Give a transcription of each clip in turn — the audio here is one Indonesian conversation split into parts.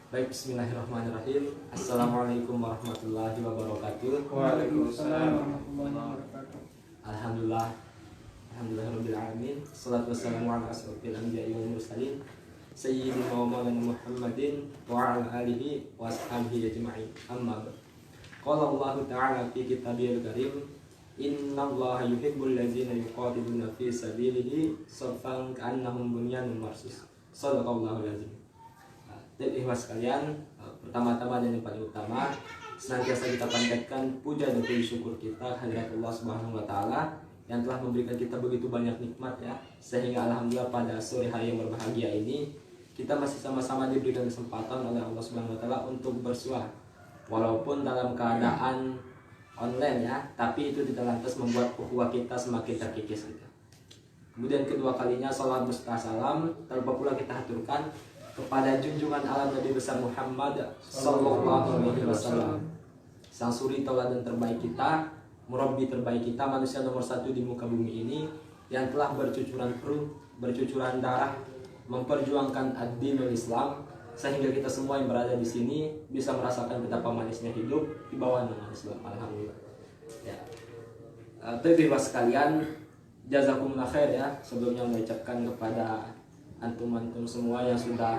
Baik, bismillahirrahmanirrahim. Assalamualaikum warahmatullahi wabarakatuh. Waalaikumsalam warahmatullahi wabarakatuh. Alhamdulillah, alhamdulillahirabbil alamin. Shalatu wassalamu ala asyrofil anbiya'i wal mursalin sayyidina wa maulana Muhammadin wa ala alihi wa ashabihi ajma'in. Amma ba'd. Qala Allah ta'ala fi kitabihil karim, innallaha yuhibbul ladzina yuqatiluna fi sabilihi shaffan ka'annahum bunyanun marsus. Shadaqallahul azim. Dan ikhwas sekalian, pertama-tama dan yang paling utama, senantiasa kita panjatkan puja dan puji syukur kita hadirat Allah Subhanahu wa taala yang telah memberikan kita begitu banyak nikmat ya, sehingga alhamdulillah pada sore hari yang berbahagia ini kita masih sama-sama diberikan kesempatan oleh Allah Subhanahu wa taala untuk bersuara. Walaupun dalam keadaan online ya, tapi itu tidak lantas membuat ukhuwah kita semakin terkikis gitu. Kemudian kedua kalinya salam beserta salam terlebih pula kita haturkan kepada junjungan alam Nabi besar Muhammad sallallahu alaihi wasallam, sang suri tauladan terbaik kita, murabbi terbaik kita, manusia nomor satu di muka bumi ini yang telah bercucuran peruh, bercucuran darah, memperjuangkan ad-dinul Islam sehingga kita semua yang berada di sini bisa merasakan betapa manisnya hidup di bawah naungan Islam. Alhamdulillah. Ya. Terima sekalian, jazakumullah khair ya. Sebelumnya mengucapkan kepada antum-antum semua yang sudah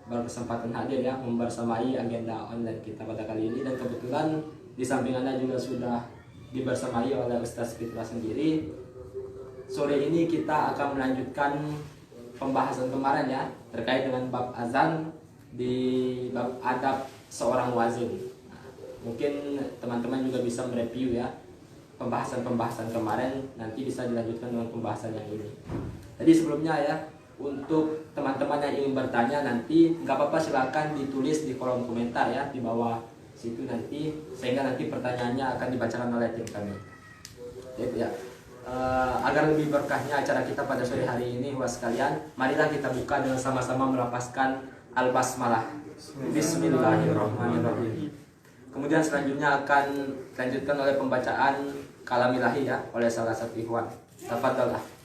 berkesempatan hadir ya membersamai agenda online kita pada kali ini, dan kebetulan di samping Anda juga sudah dibersamai oleh Ustaz Fitra sendiri. Sore ini kita akan melanjutkan pembahasan kemarin ya terkait dengan bab azan di bab adab seorang wazin. Nah, mungkin teman-teman juga bisa mereview ya pembahasan-pembahasan kemarin, nanti bisa dilanjutkan dengan pembahasan yang ini. Jadi sebelumnya ya, untuk teman-teman yang ingin bertanya nanti nggak apa-apa, silakan ditulis di kolom komentar ya di bawah situ nanti, sehingga nanti pertanyaannya akan dibacakan oleh tim kami. Jadi ya, agar lebih berkahnya acara kita pada sore hari ini, was sekalian, marilah kita buka dengan sama-sama melafazkan al-basmalah. Bismillahirrahmanirrahim. Kemudian selanjutnya akan dilanjutkan oleh pembacaan kalam ilahi ya oleh salah satu ikhwan. Tafadhalah.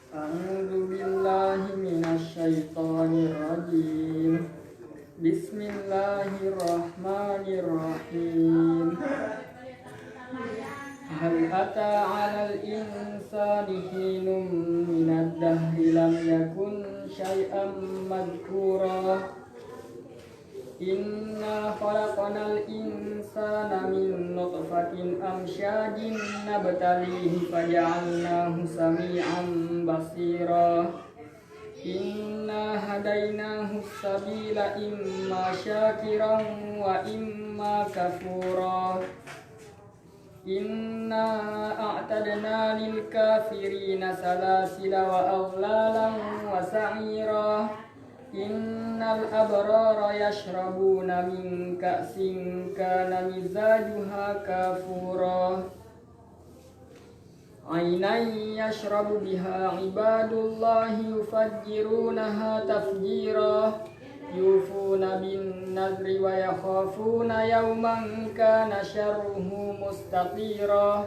A'udzu billahi minasyaitonir rajim. Bismillahirrahmanirrahim. Hal ata 'alal insani hinum minad dahri lam yakun syai'an madhkura. Inna khalaqnal insana min nutfatin amsyajin nabtalihi faja'alnahu sami'an basira. Inna hadainahu sabila imma syakiran wa imma kafura. Inna a'tadna lil kafirina salasila wa aghlalan wa sa'ira. Innal abrara yashrabuna min ka'sin kana mizajuha kafura. Ainan yashrabu biha ibadullahi yufajjirunaha tafjira. Yufuna bin nadri wa yakhafuna yawman kana syarruhu mustatira.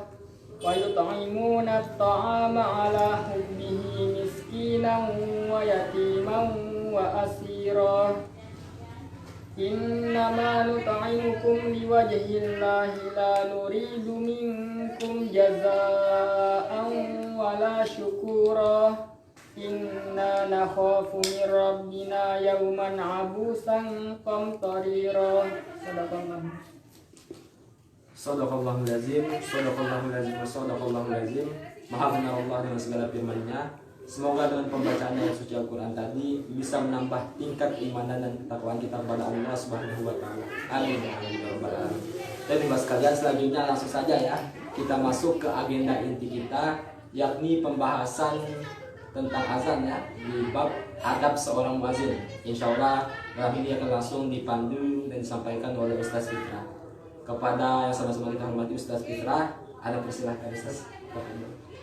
Wa yut'imuna at-ta'ama ala hubbihi miskinan wa yatiman wa asira. Innama nut'imukum liwajhillahi la nuridu minkum jazaa'an wala syukura. Inna nakhafu min rabbina yawman abusan qamtarira. Shadaqallahul azim, shadaqallahul azim, shadaqallahul azim. Maha benar Allah dengan segala firman-Nya. Semoga dengan pembacaan ayat suci Al-Quran tadi bisa menambah tingkat keimanan dan ketakwaan kita kepada Allah Subhanahu wa taala. Amin ya rabbal alamin. Dan Bapak sekalian, selanjutnya langsung saja ya kita masuk ke agenda inti kita, yakni pembahasan tentang azan ya di bab adab seorang wazin. Insyaallah dalam ini akan langsung dipandu dan disampaikan oleh Ustaz Fitra. Kepada yang sama-sama kita hormati Ustaz Fitra, ada persilahkan Ustaz.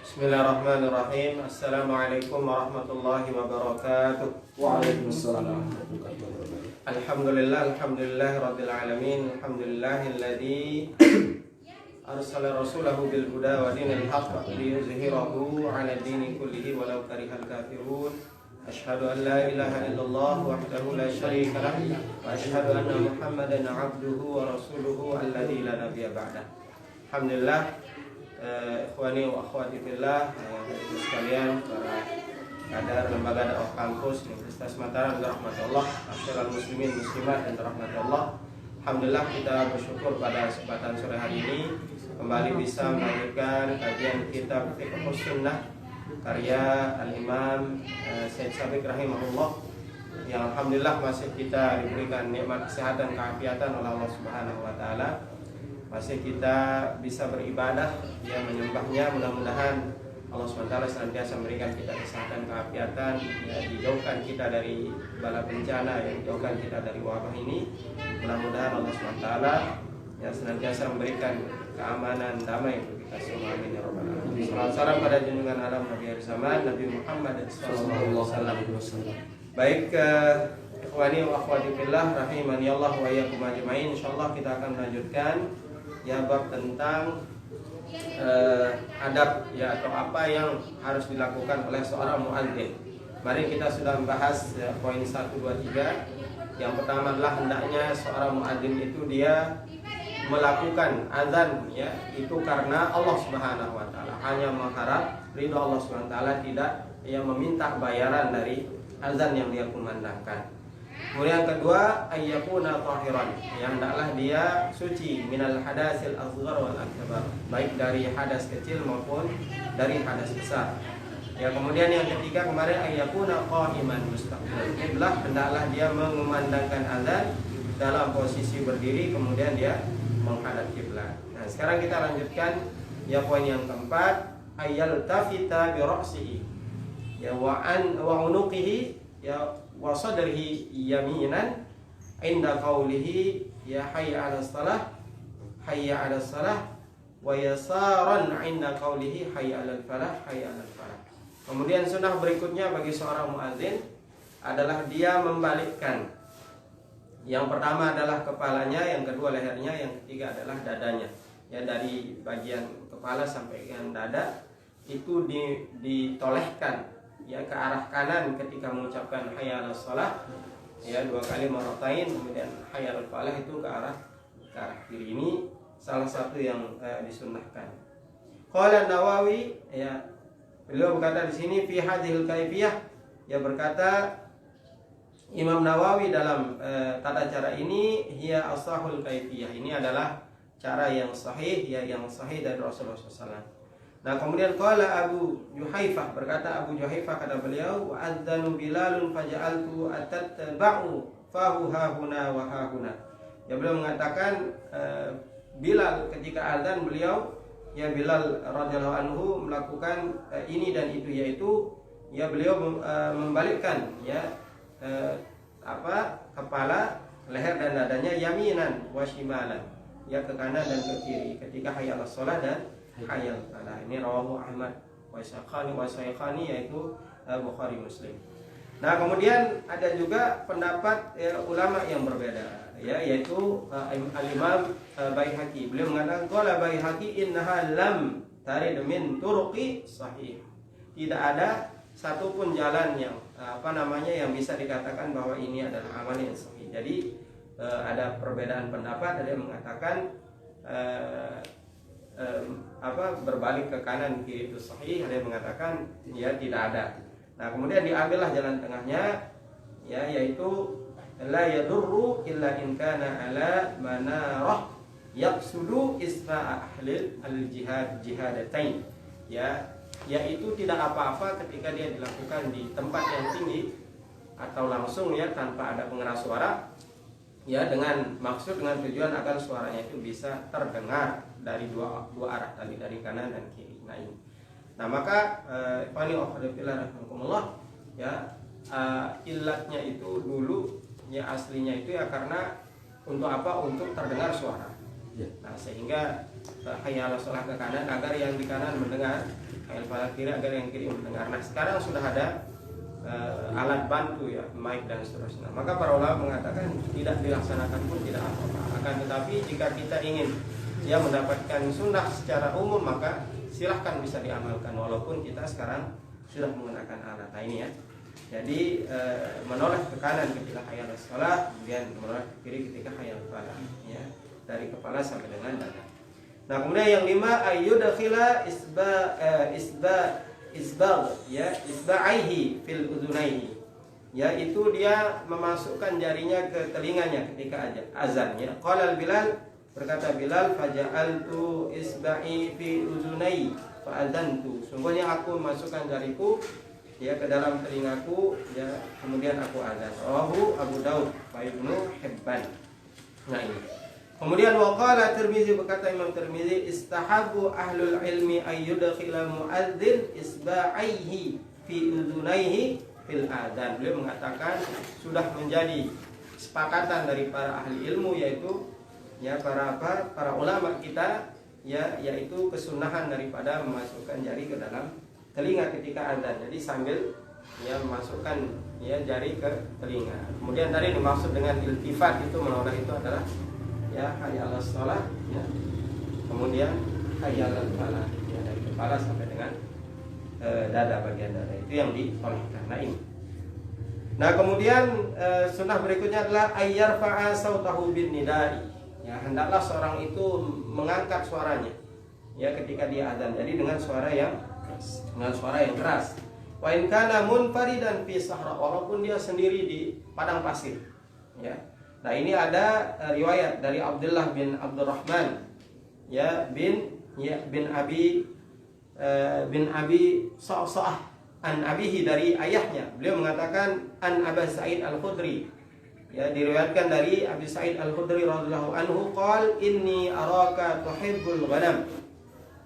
Bismillahirrahmanirrahim. Assalamualaikum warahmatullahi wabarakatuh. Waalaikumsalam warahmatullahi wabarakatuh. Alhamdulillah rabbil alamin. Alhamdulillahilladzi arsala rasulahu bil huda wa dinil haqq liyuzhirahu 'ala dini kullihi walau karihal kafirun. Asyhadu an la ilaha illallah wahdahu la syarika lah wa asyhadu anna Muhammadan abduhu wa rasuluhu alladzi la nabiyya ba'dah. Alhamdulillah, ikhwani wa akhwati fillah, sekalian para kader lembaga dakwah kampus Universitas Mataram rahmatullah, masyaallah muslimin muslimat dan rahmatullah. Alhamdulillah, kita bersyukur pada kesempatan sore hari ini kembali bisa melanjutkan kajian kitab Fiqh Sunnah karya Al-Imam Syekh Sabiq rahimahullah, yang alhamdulillah masih kita diberikan nikmat kesehatan keafiatan oleh Allah Subhanahu wa taala. Masih kita bisa beribadah, ya menyembahnya. Mudah-mudahan Allah SWT senantiasa memberikan kita kesehatan keafiatan, ya dijauhkan kita dari bala bencana, ya dijauhkan kita dari wabah ini. Mudah-mudahan Allah SWT ya senantiasa memberikan keamanan damai untuk kita semua. Amin ya rabbal alamin. Salam pada junjungan alam Nabi akhir zaman Nabi Muhammad sallallahu alaihi wasallam. Baik, ikhwani wa akhwati fillah rahimani Allah wa iyyakum ajmain. Insyaallah kita akan melanjutkan ya bab tentang adab, ya atau apa yang harus dilakukan oleh seorang muadzin. Mari kita sudah membahas poin 1, 2, 3. Yang pertama adalah hendaknya seorang muadzin itu dia melakukan azan, ya itu karena Allah Subhanahu wa taala, hanya mengharap ridha Allah Subhanahu wa taala, tidak yang meminta bayaran dari azan yang dia kumandangkan. Kemudian yang kedua, ayyakuna tahiran, yang hendaklah dia suci minal hadasil asghar wal akbar, baik dari hadas kecil maupun dari hadas besar. Ya, kemudian yang ketiga kemarin ayyakuna qa'iman mustaqbil qiblah, hendaklah dia mengumandangkan azan dalam posisi berdiri, kemudian dia menghadap kiblat. Nah, sekarang kita lanjutkan ya poin yang keempat, ayyal tafita bi ra'sihi ya wa unuqihi ya wa sadrihi yaminan inda qawlihi ya hayya 'alas salah hayya 'alas salah wa yasaran inda qawlihi hayya 'alal falah hayya 'alal falah. Kemudian sunnah berikutnya bagi seorang muadzin adalah dia membalikkan. Yang pertama adalah kepalanya, yang kedua lehernya, yang ketiga adalah dadanya. Ya, dari bagian kepala sampai yang dada itu ditolehkan ya ke arah kanan ketika mengucapkan hayya 'alas shalah, ya 2 kali maratain, kemudian hayya 'alal falah itu ke arah kiri. Ini salah satu yang disunnahkan. Qala Nawawi, ya beliau berkata di sini fi hadhil kaifiyah, ya berkata Imam Nawawi dalam tata cara ini, hiya ashahul kaifiyah, ini adalah cara yang sahih, ya yang sahih dari Rasulullah SAW. Nah, kemudian qala Abu Juhaifah, berkata Abu Juhaifah kata beliau, wa adzanu Bilalun faja'altu atatba'u fahu hahuna wa hahuna. Ya beliau mengatakan Bilal ketika azan beliau, ya Bilal radhiyallahu anhu melakukan ini dan itu, yaitu ya beliau membalikkan ya kepala, leher dan dadanya yaminan wa shimalan, ya ke kanan dan ke kiri ketika hayya 'alas shalah dan hayya 'alal falah. Ini rawahu Ahmad wa Syakhani yaitu Bukhari Muslim. Nah, kemudian ada juga pendapat ulama yang berbeda, ya yaitu Al-Imam Baihaqi. Beliau mengatakan qala Baihaqi innaha lam tarid min turuqi sahih. Tidak ada satupun jalan yang yang bisa dikatakan bahwa ini adalah amal yang sahih. Jadi ada perbedaan pendapat. Ada yang mengatakan berbalik ke kanan kiri itu sahih, ada yang mengatakan ya tidak ada. Nah, kemudian diambillah jalan tengahnya, ya yaitu la yadurru illa in kana ala manarah yaqsudu isra ahlil al-jihadatain, ya yaitu tidak apa-apa ketika dia dilakukan di tempat yang tinggi atau langsung ya tanpa ada pengeras suara, ya dengan maksud, dengan tujuan agar suaranya itu bisa terdengar dari dua arah tadi, dari kanan dan kiri. Nah maka ya illatnya itu dulu ya aslinya itu ya karena untuk apa? Untuk terdengar suara. Nah sehingga hayya 'alas shalah ke kanan agar yang di kanan mendengar, hayya 'alal falah kiri agar yang kiri mendengar. Nah sekarang sudah ada alat bantu ya, mic dan seterusnya. Maka para ulama mengatakan tidak dilaksanakan pun tidak apa-apa. Akan tetapi jika kita ingin ya mendapatkan sunnah secara umum, maka silahkan bisa diamalkan walaupun kita sekarang sudah menggunakan alat. Nah ini ya. Jadi menoleh ke kanan ketika hayya 'alas shalah, kemudian menoleh ke kiri ketika hayya 'alal falah, ya, dari kepala sampai dengan dada. Nah, kemudian yang 5 ayyudkhila isba'aihi fil udhunaihi. Yaitu dia memasukkan jarinya ke telinganya ketika azan, ya. Qala Bilal, berkata Bilal, faja'altu isba'i fi udhunai fa adzantu. Sungguhnya aku memasukkan jariku, ya, ke dalam telingaku, ya, kemudian aku azan. Rawahu Abu Daud wa Ibnu Hibban. Nah, ini. Kemudian waqala Tirmizi, berkata Imam Tirmizi, istahabu ahlul ilmi ayyudkhila muadzin isba'aihi fi udhunaihi fil adzan. Beliau mengatakan sudah menjadi kesepakatan dari para ahli ilmu, yaitu, ya, para ulama kita, ya, yaitu kesunahan daripada memasukkan jari ke dalam telinga ketika azan. Jadi sambil, ya, memasukkan, ya, jari ke telinga. Kemudian tadi dimaksud dengan iltifat itu, menoleh itu adalah, ya, hayya 'alas shalah, ya, kemudian hayya 'alal falah, ya, dari kepala sampai dengan dada, bagian dada itu yang ditolehkan. Nah, ini. Nah, kemudian sunnah berikutnya adalah ayyarfa'a sautahu bin nidai. Ya, hendaklah seorang itu mengangkat suaranya, ya, ketika dia azan. Jadi dengan suara yang keras. Wa in kana munfaridan fi sahra, walaupun dia sendiri di padang pasir, ya. Nah, ini ada riwayat dari Abdullah bin Abdurrahman, ya, bin Abi Sa'sa'ah an abihi, dari ayahnya. Beliau mengatakan an Abu Sa'id Al-Khudri, ya, diriwayatkan dari Abi Sa'id Al-Khudri radhiyallahu anhu, qal inni araka tuhibbul ghanam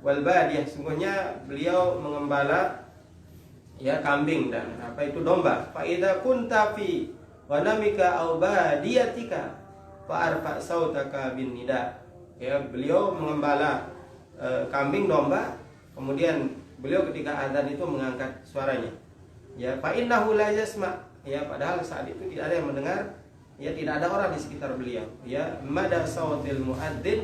wal badiyah. Sungguhnya beliau mengembala, ya, kambing dan domba. Fa idza kunta fi ghanamika aw badiyatika fa arfa sautaka bin nida. Ya, beliau mengembala kambing, domba, kemudian beliau ketika azan itu mengangkat suaranya. Ya, fa innahu la yasma. Ya, padahal saat itu tidak ada yang mendengar, ya, tidak ada orang di sekitar beliau. Ya, mada sautil muadzin,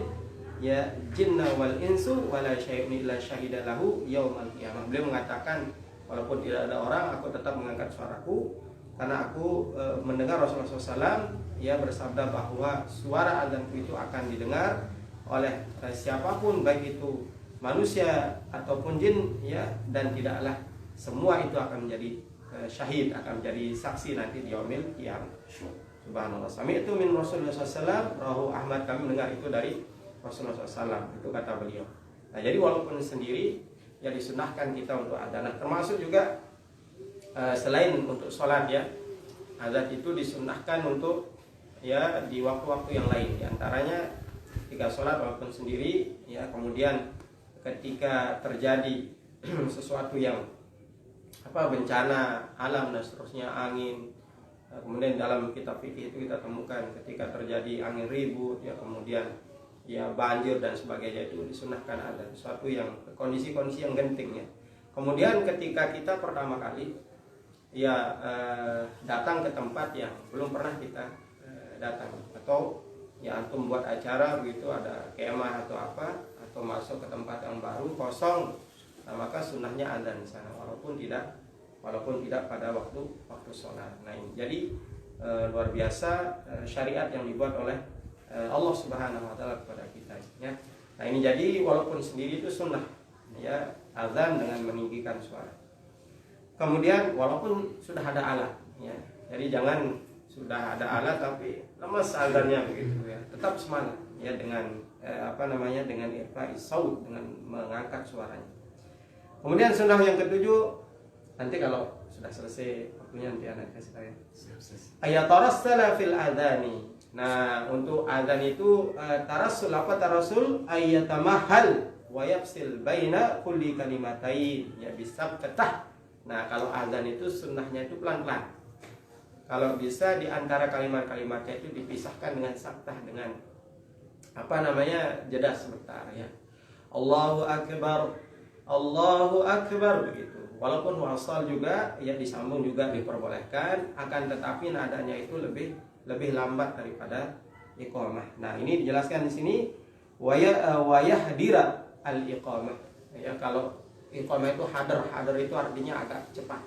ya, jinna wal insu wala syai'un illa syahida lahu yaumal qiyamah. Beliau mengatakan, walaupun tidak ada orang, aku tetap mengangkat suaraku karena aku mendengar Rasulullah SAW, ya, bersabda bahwa suara azanku itu akan didengar oleh siapapun, baik itu manusia ataupun jin, ya, dan tidaklah semua itu akan menjadi syahid, akan menjadi saksi nanti di yaumil qiyamah. Subhanallah. Sami'tu min Rasulullah SAW, rawahu Ahmad, kami mendengar itu dari Rasulullah SAW, itu kata beliau. Nah, jadi walaupun sendiri, ya, disunahkan kita untuk azan. Termasuk juga selain untuk sholat, ya, azan itu disunahkan untuk, ya, di waktu-waktu yang lain. Di antaranya ketika sholat walaupun sendiri, ya, kemudian ketika terjadi sesuatu yang bencana alam dan seterusnya, angin. Kemudian dalam kitab fikih itu kita temukan ketika terjadi angin ribut, ya, kemudian, ya, banjir dan sebagainya, itu disunahkan ada sesuatu yang kondisi-kondisi yang genting, ya. Kemudian ketika kita pertama kali, ya, datang ke tempat yang belum pernah kita datang, atau, ya, antum buat acara begitu, ada kemah atau apa, atau masuk ke tempat yang baru kosong, nah, maka sunnahnya azan di sana walaupun tidak pada waktu sholat. Nah, ini jadi luar biasa syariat yang dibuat oleh Allah Subhanahu wa taala kepada kita, ya. Nah, ini jadi walaupun sendiri itu sunnah, ya, azan dengan meninggikan suara. Kemudian walaupun sudah ada alat, ya. Jadi jangan sudah ada alat tapi lemas azannya begitu, ya. Tetap semangat, ya, dengan dengan irfa'is saut, dengan mengangkat suaranya. Kemudian sunnah yang ketujuh, nanti kalau sudah selesai waktunya nanti anak kasih tahu, ya. Ayatarassala fil adani. Nah, untuk azan itu tarasul ayatamahal wa yafsil baina kulli kalimatain, ya, bisa ketah. Nah, kalau azan itu sunnahnya itu pelan-pelan. Kalau bisa di antara kalimat-kalimatnya itu dipisahkan dengan saktah, dengan jeda sebentar, ya. Allahu akbar begitu. Walaupun wasal juga, ya, disambung juga diperbolehkan, akan tetapi nadanya itu lebih lambat daripada iqamah. Nah, ini dijelaskan di sini wayahdira al iqamah. Ya, kalau iqamah itu hadar itu artinya agak cepat.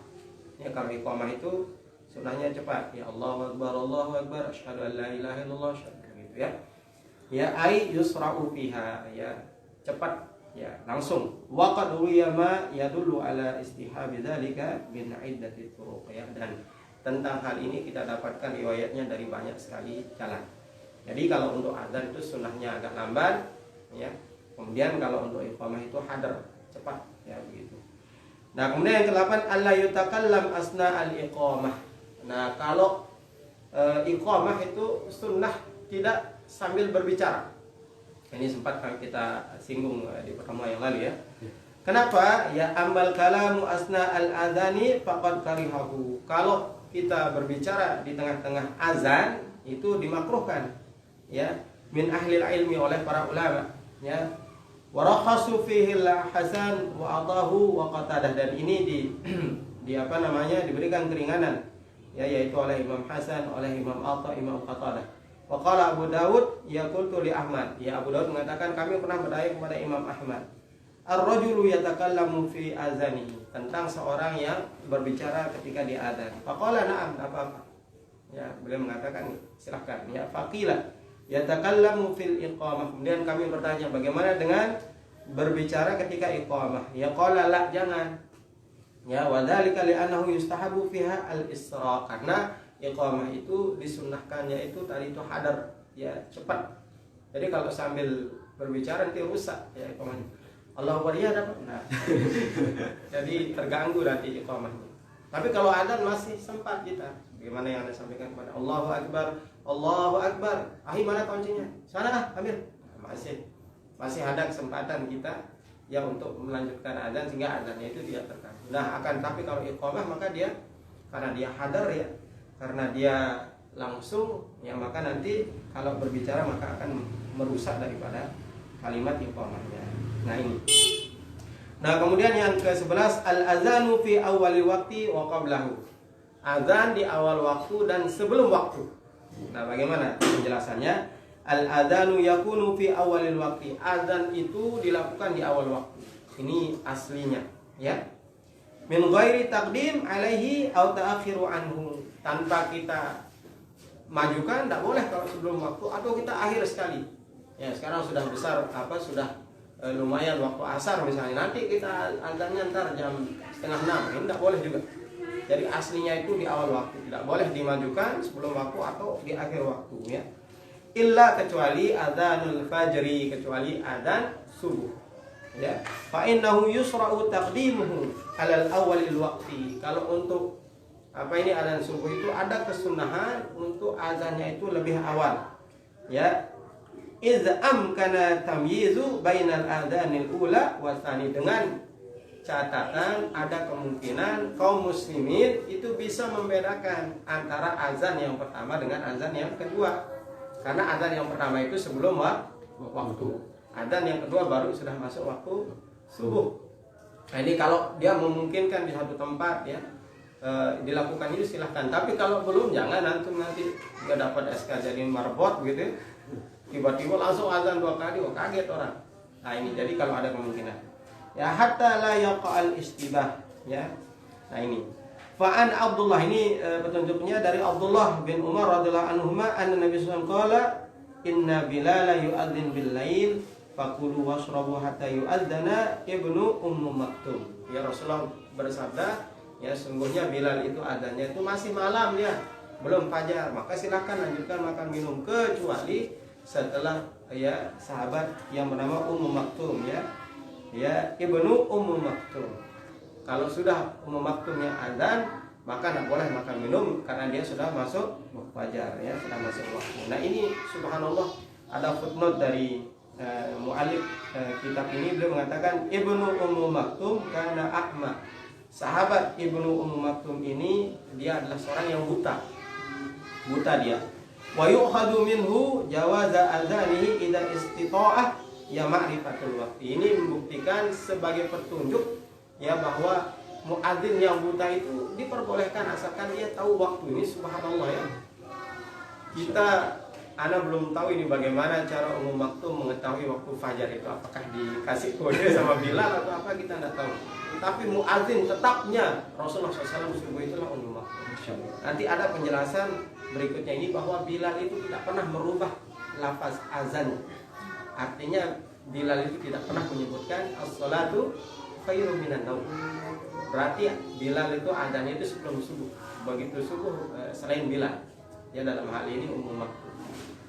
Ya, kalau iqamah itu sunnahnya cepat. Ya Allahu Akbar, asyhadu an la ilaha illallah, gitu ya. Ya ai yusra'u fiha, ya cepat, ya langsung. Wa qad ruwiya ma yadullu ala istihabi dzalika min iddati turuq, ya. Dan tentang hal ini kita dapatkan riwayatnya dari banyak sekali jalan. Jadi kalau untuk adzan itu sunnahnya agak lambat, ya. Kemudian kalau untuk iqamah itu hadar, cepat, ya begitu. Nah, kemudian yang ke-8, alla yutakallam asna al-iqamah. Nah, kalau iqamah itu sunnah tidak sambil berbicara. Ini sempat kita singgung di pertemuan yang lalu, ya. Kenapa? Ya ambal kalamu asna al-adzani faqad karihahu. Kalau kita berbicara di tengah-tengah azan itu dimakruhkan, ya, min ahlil ilmi, oleh para ulama, ya. Warakhasu fihi al-Hasan wa atahu wa Qatadah, dan ini di apa namanya diberikan keringanan, ya, yaitu oleh Imam Hasan, oleh Imam Atha, Imam Qatadah. Wa qala Abu Dawud yaqultu li Ahmad, ya Abu Dawud mengatakan kami pernah bertanya kepada Imam Ahmad, ar-rajulu yatakallamu fi azanihi, tentang seorang yang berbicara ketika di adzan. Faqala na'am, apa-apa. Ya, beliau mengatakan silakan. Ya, faqila yatakallamu fil iqamah. Kemudian kami bertanya bagaimana dengan berbicara ketika iqamah? Ya qala la, jangan. Ya, wa dzalika li'annahu yustahabu fiha al-isra, karena iqamah itu disunnahkannya itu tadi itu hadar, ya cepat. Jadi kalau sambil berbicara nanti rusak, ya iqamahnya. Allahu Akbar, ya dapat. Nah, jadi terganggu nanti iqamahnya. Tapi kalau adzan masih sempat kita, bagaimana yang Anda sampaikan kepada Allahu Akbar, Allahu Akbar. Mana kuncinya? Sana ambil. Masih ada kesempatan kita ya untuk melanjutkan adzan sehingga adzannya itu tidak terganggu. Nah, akan tapi kalau iqamah maka dia karena dia hadar, ya, karena dia langsung, ya, maka nanti kalau berbicara maka akan merusak daripada kalimat iqamahnya. Nah, ini. Nah, kemudian yang ke-11, al-azanu fi awwalil waqti wa qablahu. Azan di awal waktu dan sebelum waktu. Nah, bagaimana penjelasannya? Al-adzanu yakunu fi awalil waqti. Azan itu dilakukan di awal waktu. Ini aslinya, ya. Min ghairi taqdim alaihi aw ta'akhiru anhu. Tanpa kita majukan, tidak boleh kalau sebelum waktu, atau kita akhir sekali. Ya, sekarang sudah besar, sudah lumayan waktu asar misalnya. Nanti kita azannya ntar jam 5:30. Ini tidak boleh juga. Jadi aslinya itu di awal waktu, tidak boleh dimajukan sebelum waktu atau di akhir waktu, ya. Illa, kecuali adzanul fajri, kecuali adzan subuh, ya. Fa innahu yusra'u taqdimuhu 'alal awwalil waqti. Kalau untuk adzan subuh itu ada kesunahan untuk azannya itu lebih awal, ya. Iz amkana tamyizu bainal adzanil ula wa tsani, dengan catatan ada kemungkinan kaum muslimin itu bisa membedakan antara azan yang pertama dengan azan yang kedua. Karena azan yang pertama itu sebelum waktu. Azan yang kedua baru sudah masuk waktu subuh. Nah, ini kalau dia memungkinkan di satu tempat, ya, dilakukan itu silahkan. Tapi kalau belum, jangan nanti nggak dapat SK jadi marbot gitu. Tiba-tiba langsung azan 2 kali, kaget orang. Nah, ini jadi kalau ada kemungkinan. Ya, hatta la yaqa'al istibah, ya. Nah, ini. Fa'an Abdullah, ini petunjuknya dari Abdullah bin Umar radhiyallahu anhuma, anna Nabi sallallahu alaihi wasallam qala inna Bilal yu'adzin bil lail fakulu washrabu hatta yu'adzana ibnu Maktum. Ya, Rasulullah bersabda, ya, sungguhnya Bilal itu adzannya itu masih malam, ya, belum fajar, maka silakan lanjutkan makan minum kecuali setelah, ya, sahabat yang bernama Maktum, ya, ibnu Maktum. Kalau sudah Maktumnya adzan, maka tidak boleh makan minum karena dia sudah masuk fajar, ya, sudah masuk waktu. Nah, ini subhanallah ada footnote dari mu'alif kitab ini. Beliau mengatakan ibnu Maktum karena a'ma. Sahabat ibnu Maktum ini dia adalah seorang yang buta dia. Wa yu'khadhu minhu jawaza adzanihi idza istita'ah, ya, ma'rifatul waqti. Ini membuktikan sebagai petunjuk, ya, bahwa muadzin yang buta itu diperbolehkan asalkan dia tahu waktu. Ini subhanallah, ya. Ana belum tahu ini bagaimana cara Maktum mengetahui waktu fajar itu. Apakah dikasih kode sama Bilal atau apa, kita tidak tahu. tapi muadzin tetapnya Rasulullah SAW subuh itulah Ummul Maktum. Nanti ada penjelasan berikutnya ini bahwa Bilal itu tidak pernah merubah lafaz azan. Artinya Bilal itu tidak pernah menyebutkan as-salatu khairum minan naum. Berarti Bilal itu azannya itu sebelum subuh. Begitu subuh selain Bilal. Ya dalam hal ini Ummul Maktum.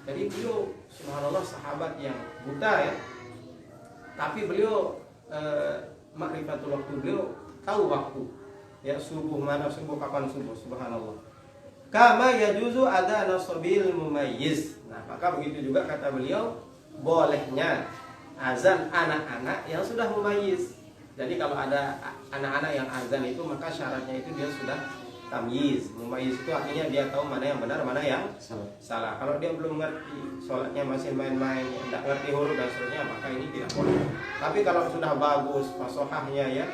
Jadi beliau subhanallah sahabat yang buta ya. Tapi beliau makrifatul waktu, beliau tahu waktu. Ya subuh mana subuh, kapan subuh, subhanallah. Kama yajuzu adzan sabil mumayyiz. Nah, maka begitu juga kata beliau bolehnya azan anak-anak yang sudah mumayyiz. Jadi kalau ada anak-anak yang azan itu maka syaratnya itu dia sudah tamyiz. Mumayyiz itu artinya dia tahu mana yang benar, mana yang salah. Kalau dia belum ngerti, sholatnya masih main-main, tidak ngerti huruf dan seterusnya, maka ini tidak boleh. Tapi kalau sudah bagus fasohahnya ya,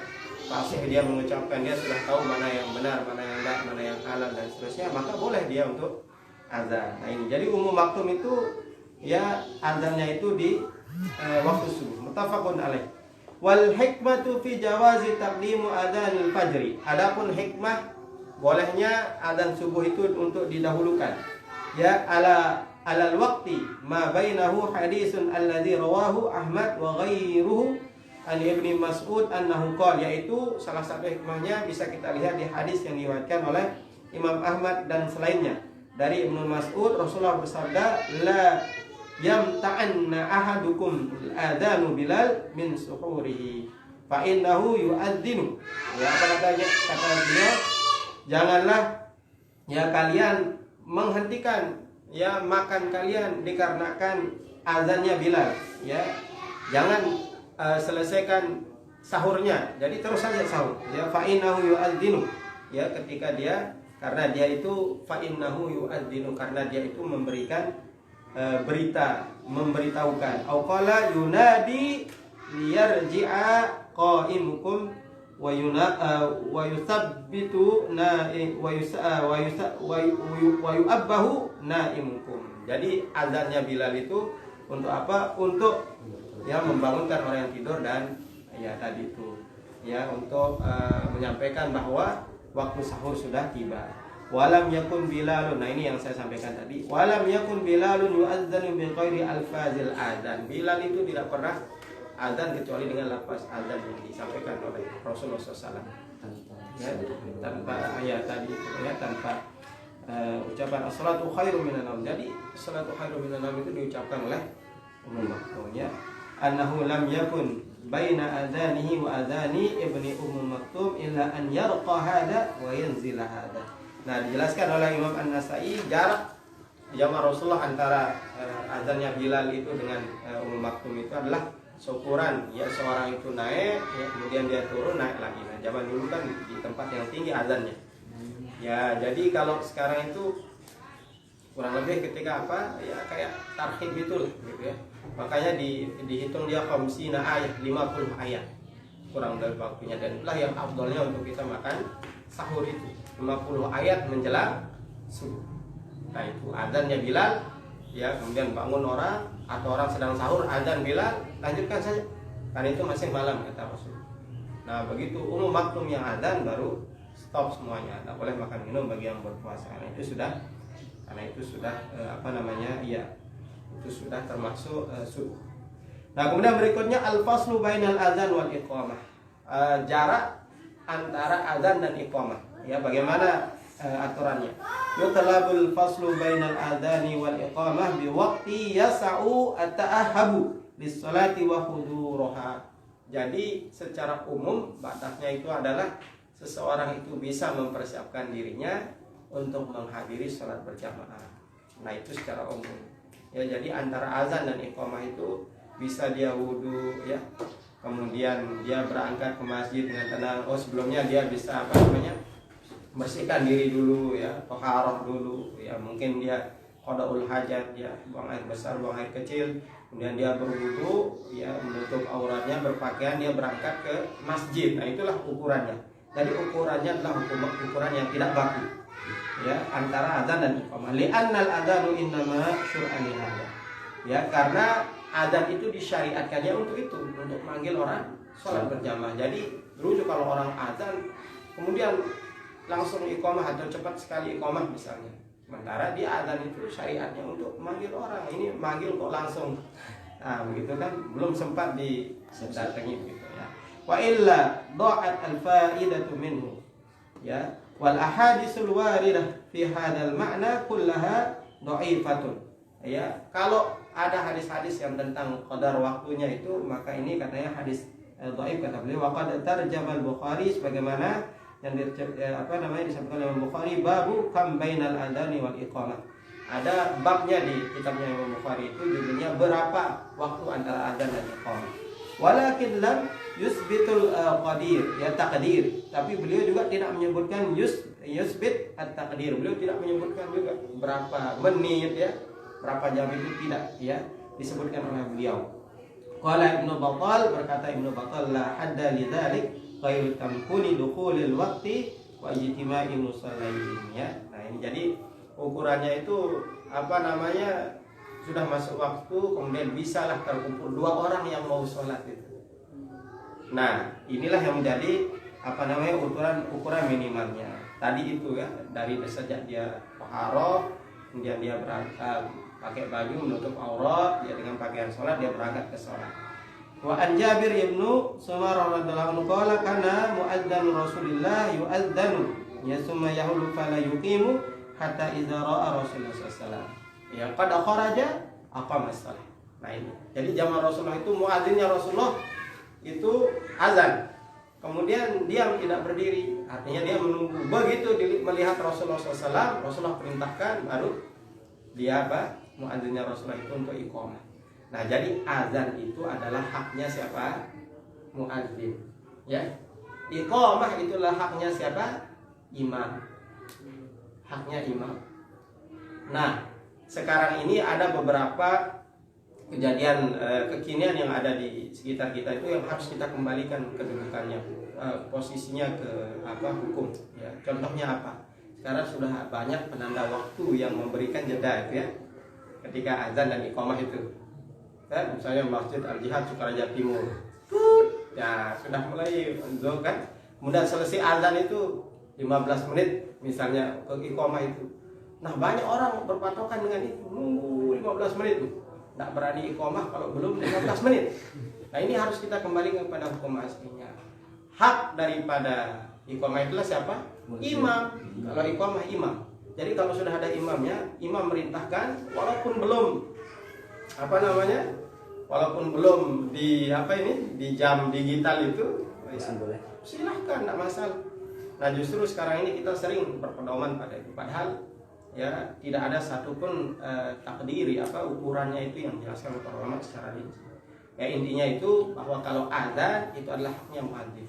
fasih dia mengucapkan, dia sudah tahu mana yang benar, mana yang tidak, mana yang halal dan seterusnya, maka boleh dia untuk azan. Nah ini, jadi Ummul Maktum itu ya azannya itu di waktu subuh. Muttafaqun alaih. Wal hikmatu fi jawazi taqdimu adzanil fajri. Adapun hikmah bolehnya azan subuh itu untuk didahulukan. Ya alal waqti ma bainahu hadisun alladzi rawahu Ahmad wa ghairuhu an Ibnu Mas'ud annahu qala, yaitu salah satu hikmahnya bisa kita lihat di hadis yang diriwayatkan oleh Imam Ahmad dan selainnya dari Ibnu Mas'ud. Rasulullah bersabda, la yamta'anna ahadukum adzanu Bilal min suhurihi fa innahu yu'adzinu. Ya, apa katanya? Kata beliau, janganlah ya kalian menghentikan ya makan kalian dikarenakan azannya Bilal. Ya, jangan selesaikan sahurnya. Jadi terus saja sahur. Ya, fa innahu yu'adzinu. Ya, ketika dia, karena dia itu fa innahu yu'adzinu, karena dia itu memberikan berita, memberitahukan. Au qala yunadi liyarji'a qaimukum wa yusabbitu wa yu'abbahu naimukum. Jadi azannya Bilal itu untuk apa? Untuk ya membangunkan orang yang tidur dan ya tadi itu ya untuk menyampaikan bahwa waktu sahur sudah tiba. Walam yakun Bilalun, nah ini yang saya sampaikan tadi. Walam yakun Bilalun yu'adzanu bi ghairi alfazil adzan. Bilal itu tidak pernah azan kecuali dengan lafaz azan yang disampaikan oleh Rasulullah SAW. Ya, tanpa ayat tadi ya, tanpa ucapan as-salatu khairum minan naum. Jadi as-salatu khairum minan naum itu diucapkan oleh Ummul Maktum ya. Annahu lam yakun baina adzanihi wa adzani ibni Ummul Maktum illa an yarqa hada wa yanzila hada. Nah, dijelaskan oleh Imam An-Nasai jarak zaman Rasulullah antara azannya Bilal itu dengan Ummul Maktum itu adalah seukuran ya, seorang itu naik ya, kemudian dia turun naik lagi. Nah, zaman dulu kan di tempat yang tinggi azannya. Ya, jadi kalau sekarang itu kurang lebih ketika apa? Ya kayak tarhib itulah gitu ya. Makanya dihitung dia 50 ayat, 50 ayat. Kurang dari waktunya, dan itulah yang afdalnya untuk kita makan sahur itu. 50 ayat menjelang subuh. Nah, itu azannya Bilal ya, kemudian bangun orang atau orang sedang sahur, azan Bilal, lanjutkan saja. Karena itu masih malam kata Rasul. Nah, begitu Ummul Maktum yang azan baru stop semuanya. Tidak boleh makan minum bagi yang berpuasa. Karena itu sudah apa namanya? Iya. Itu sudah termasuk subuh. Nah, kemudian berikutnya al-faslu bainal adzan wal iqamah. Jarak antara azan dan iqamah. Ya, bagaimana aturannya? Yutalabul faslu bainal adzani wal iqamah bi waqti yas'u at-ta'ahhabu lis-salati wa huduruha. Jadi secara umum batasnya itu adalah seseorang itu bisa mempersiapkan dirinya untuk menghadiri salat berjamaah. Nah, itu secara umum. Ya, jadi antara azan dan iqamah itu bisa dia wudu ya. Kemudian dia berangkat ke masjid dengan tenang. Oh, sebelumnya dia bisa apa namanya? Bersihkan diri dulu ya, taharah dulu ya, mungkin dia qadaul hajat ya, buang air besar, buang air kecil, kemudian dia berwudu ya, menutup auratnya, berpakaian, dia berangkat ke masjid. Nah, itulah ukurannya. Jadi ukurannya adalah ukuran yang tidak baku ya, antara azan dan iqamah. Li'annal adzanu innama syur'an hada. Ya, karena adzan itu disyariatkannya untuk itu, untuk manggil orang sholat berjamaah. Jadi dulu kalau orang adzan kemudian langsung iqamah atau cepat sekali iqamah misalnya, sementara di adzan itu syariatnya untuk manggil orang, ini manggil kok langsung, nah begitu kan, belum sempat didatangi gitu ya. Wa illa dha'at al-fa'idatu minhu ya, wal ahaditsul waridah fi hadzal ma'na kullaha dha'ifatun ya. Kalau ada hadis-hadis yang tentang qadar waktunya itu, maka ini katanya hadis dhaif kata beliau. Wa qad tarjama al-Bukhari, sebagaimana yang disebutkan oleh Bukhari, babu kam bainal adzani wal iqamah. Ada babnya di kitabnya Imam Bukhari itu, judulnya berapa waktu antara adzan dan iqamah. Walakin lam yusbitul qadir ya taqdir, tapi beliau juga tidak menyebutkan yusbit at-taqdir. Beliau tidak menyebutkan juga berapa menit ya, berapa jam, itu tidak ya disebutkan oleh beliau. Qala Ibnu Battal, berkata Ibnu Battal, la hadda lidzalik ghairu tamkuni dukhulil waqti wa ijtima'i musallain ya. Nah ini jadi ukurannya itu sudah masuk waktu, kemudian bisalah terkumpul 2 orang yang mau sholat itu. Nah inilah yang menjadi ukuran minimalnya tadi itu ya, dari sejak dia taharah, kemudian dia berangkat pakai baju menutup aurat, dia dengan pakaian sholat dia berangkat ke sholat. Wa an Jabir ibnu Samarah radhiyallahu anhu qala kana muadzan Rasulillah yu'adzanu ya summa yahulu fala yuqimu hatta idza ra'a Rasulullah sallallahu alaihi wasallam ya qad kharaja aqama shalah. Nah ini jadi zaman Rasulullah itu, muadzinnya Rasulullah itu azan, kemudian dia tidak berdiri, artinya dia menunggu. Begitu melihat Rasulullah SAW, Rasulullah perintahkan, baru dia muadzinnya Rasulullah itu untuk iqamah. Nah jadi azan itu adalah haknya siapa? Muadzin ya. Iqamah itulah haknya siapa? Imam, haknya imam. Nah sekarang ini ada beberapa kejadian kekinian yang ada di sekitar kita itu yang harus kita kembalikan kedudukannya, posisinya ke hukum ya. Contohnya apa? Sekarang sudah banyak penanda waktu yang memberikan jeda itu ya, ketika azan dan iqamah itu ya, misalnya Masjid Al-Jihad Sukaraja Timur ya sudah mulai kan, kemudian selesai azan itu 15 menit misalnya ke iqamah itu. Nah banyak orang berpatokan dengan itu, nunggu 15 menit tuh, tidak berani iqamah kalau belum 15 menit. Nah ini harus kita kembali kepada hukum aslinya. Hak daripada iqamah itulah siapa? Imam. Kalau iqamah imam. Jadi kalau sudah ada imamnya, imam merintahkan, walaupun belum walaupun belum di jam digital itu ya, silahkan, tidak masalah. Nah justru sekarang ini kita sering berpedoman pada itu, padahal ya tidak ada satupun takdiri ukurannya itu yang dijelaskan oleh para ulama secara rinci. Ya intinya itu bahwa kalau azan itu adalah haknya muadzin.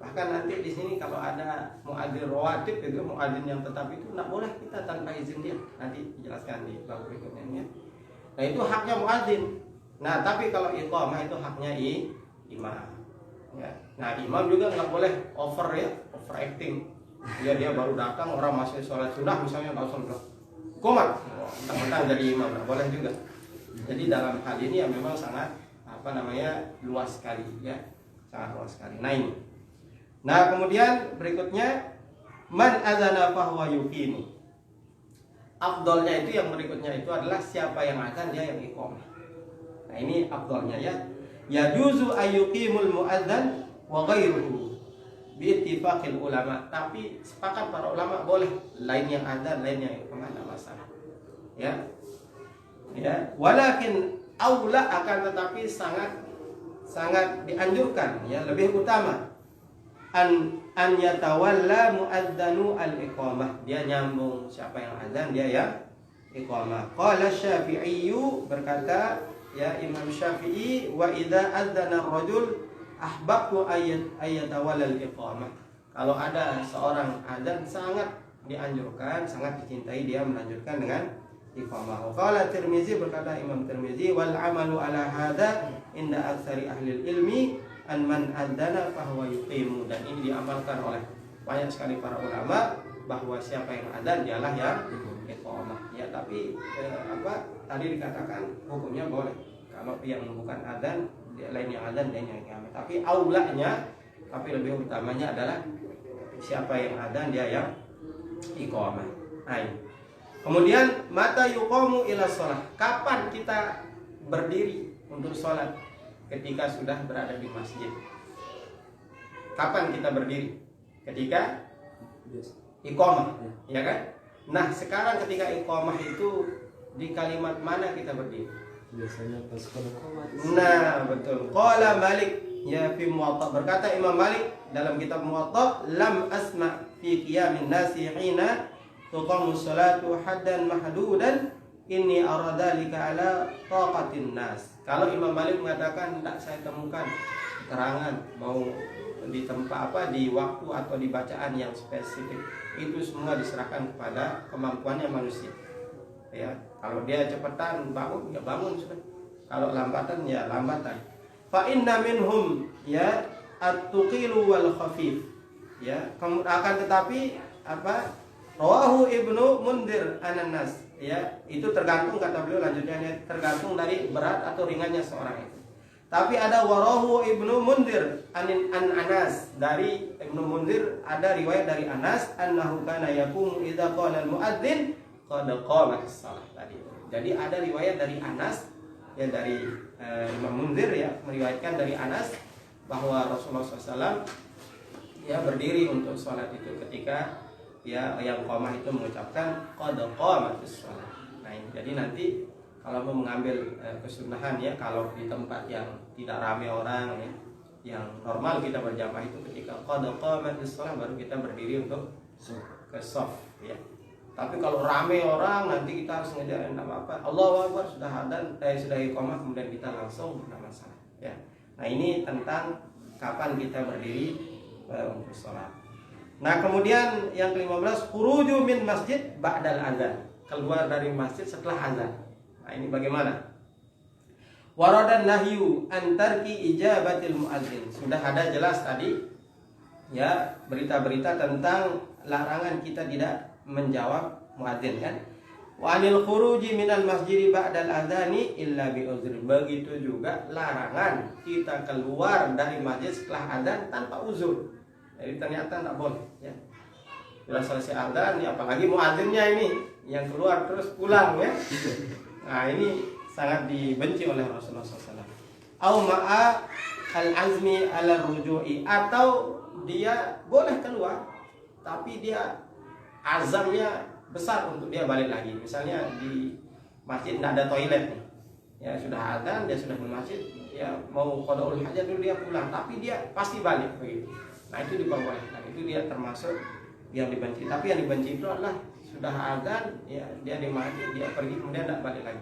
Bahkan nanti di sini kalau ada muadzin rawatib itu, muadzin yang tetap itu tidak boleh kita tanpa izin dia. Nanti dijelaskan di bab berikutnya. Nah itu haknya muadzin. Nah tapi kalau iqamah itu haknya imam. Ya. Nah imam juga nggak boleh overacting. Dia baru datang, orang masih sholat sunnah misalnya langsung komat, mentang-mentang jadi imam, nggak boleh juga. Jadi dalam hal ini ya memang sangat luas sekali ya, sangat luas sekali. Nah ini. Nah kemudian berikutnya man azana fahuwa yuqimu. Afdolnya itu yang berikutnya itu adalah siapa yang azan dia yang iqamah. Nah ini afdolnya ya. Yajuzu ayyuqimul muadzan wa ghairuhu biittifaqil ulama. Tapi sepakat para ulama boleh lain yang azan, lain yang iqamah, tidak masalah. Ya. Ya, walakin aula akan tetapi sangat dianjurkan ya, lebih utama an yatawalla muadzanu al-iqamah. Dia nyambung siapa yang azan dia yang iqamah. Qala Syafi'i, berkata ya Imam Syafi'i, wa idza adzana ar-rajul ahbabtu ayyatawalla al-iqamah. Kalau ada seorang azan sangat dianjurkan, sangat dicintai dia melanjutkan dengan iqamah. Qala Tirmizi, berkata Imam Tirmizi, wal amalu ala hadza inda aktsari ahli ilmi an man adzana fahuwa yuqimu. Dan ini diamalkan oleh banyak sekali para ulama bahwa siapa yang adzan dialah yang iqamah. Ya tapi tadi dikatakan hukumnya boleh. Kalau yang bukan adzan, dia lain yang adzan dan yang iqamah. Tapi aulanya, tapi lebih utamanya adalah siapa yang adzan dia yang iqamah. Nah, ini. Kemudian mata yuqamu ila shalah. Kapan kita berdiri untuk sholat? Ketika sudah berada di masjid. Kapan kita berdiri? Ketika iqamah, ya kan? Nah, sekarang ketika iqamah itu di kalimat mana kita berdiri? Biasanya pas qomat. Nah, betul. Qala Malik ya fi Muwatta, berkata Imam Malik dalam kitab Muwatta, lam asma fi qiyamin nasi hina tuqamu salatu haddan mahdudan inni aradalika ala taqatin nas. Kalau Imam Malik mengatakan tidak saya temukan keterangan mau di tempat di waktu atau di bacaan yang spesifik, itu semua diserahkan kepada kemampuannya manusia. Ya, kalau dia cepetan bangun ya bangun sudah. Kalau lambatan ya lambatan. Fa inna minhum ya at-tuqilu wal khafif. Ya, akan tetapi apa? Rawahu Ibnu Mundir Ananas. Ya, itu tergantung kata beliau lanjutnya tergantung dari berat atau ringannya seorang itu. Tapi ada warahu Ibnu Mundir an Anas, dari Ibnu Mundir ada riwayat dari Anas annahu kana yaqumu idza qala al-muadzin qad qamatis shalah tadi. Jadi ada riwayat dari Anas ya dari Imam Mundir ya meriwayatkan dari Anas bahwa Rasulullah SAW ya berdiri untuk sholat itu ketika ya yang qamah itu mengucapkan qad qamatis shalah. Nah, jadi nanti kalau mau mengambil kesunahan ya kalau di tempat yang tidak ramai orang ya, yang normal kita berjamaah itu ketika qad qamatis shalah baru kita berdiri untuk ke shaf ya. Tapi kalau ramai orang nanti kita harus ngejar enggak apa-apa. Allahu Akbar sudah adzan sudah iqamah kemudian kita langsung enggak masalah ya. Nah, ini tentang kapan kita berdiri untuk sholat. Nah, kemudian yang ke-15 khuruju min masjid ba'dal adzan. Keluar dari masjid setelah azan. Nah, ini bagaimana? Waradan nahyu an tarki ijabatil muadzin. Sudah ada jelas tadi ya berita-berita tentang larangan kita tidak menjawab muadzin kan. Wa anil khuruji minal masjid ba'dal adzani illa bi uzr. Begitu juga larangan kita keluar dari masjid setelah azan tanpa uzur. Jadi ternyata tidak boleh ya. Sudah selesai azan ya apalagi muadzinnya ini yang keluar terus pulang ya. Nah, ini sangat dibenci oleh Rasulullah SAW. Au ma'a al-azmi ala ruju'i, atau dia boleh keluar tapi dia azamnya besar untuk dia balik lagi. Misalnya di masjid tidak ada toilet nih. Ya sudah azan, dia sudah di masjid, ya mau qadaul hajat dulu dia pulang, tapi dia pasti balik begitu. Nah, itu diperbolehkan. Itu dia termasuk yang dibenci. Tapi yang dibenci itu adalah sudah azan, ya dia di masjid, dia pergi kemudian tidak balik lagi.